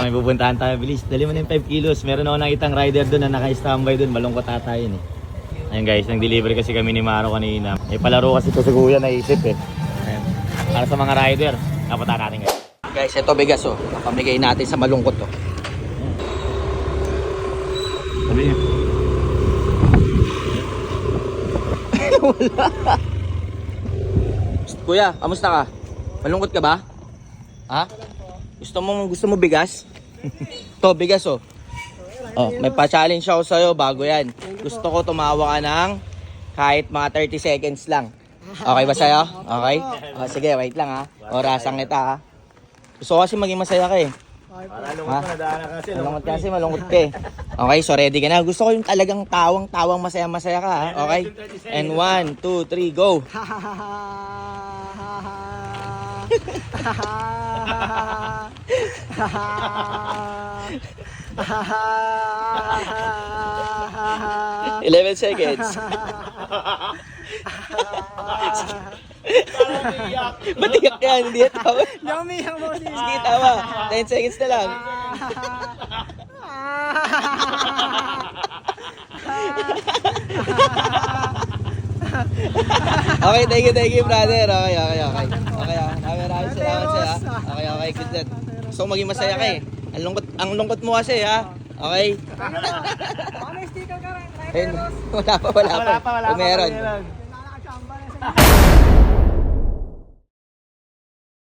may pupuntahan tayo. Bilis, dali mo na yung 5 kilos. Meron ako nakitang rider doon na naka-standby doon. Malungkot ata yun eh. Ayun guys, nag-deliver kasi kami ni Maro kanina. May palaro kasi ito sa kuya, naisip eh. Ayun. Para sa mga rider, napunta natin guys. Guys, ito bigas oh. Napamigay natin sa malungkot oh. Sabi niya. Wala. Kuya, kamusta ka? Malungkot ka ba? Ha? Gusto mo bigas? To, bigas oh. Oh, may pa-challenge ako sa'yo bago yan. Gusto ko tumawa ka ng kahit mga 30 seconds lang. Okay ba sa'yo? Okay? Oh, sige, wait lang ha. Orasan kita ha. Gusto ko kasi maging masaya ka eh. Para lungkot mo, nadaanan kasi. Malungkot kasi, malungkot ka eh. Okay, so ready ka na. Gusto ko yung talagang tawang masaya-masaya ka ha. Okay? And 1, 2, 3, go! Eleven seconds. Ba't iyak yan? Hindi yan tawa. Umiyak mo din. Sige, tawa. 10 seconds na lang. Okay, thank you, brother. Okay. Maraming salamat sa'yo, ha. Okay, good luck. Gusto ko maging masaya ka eh. Ang lungkot mo kasi, ha. Okay? Ano yung sticker ka rin? Wala pa. Wala pa. Kung meron.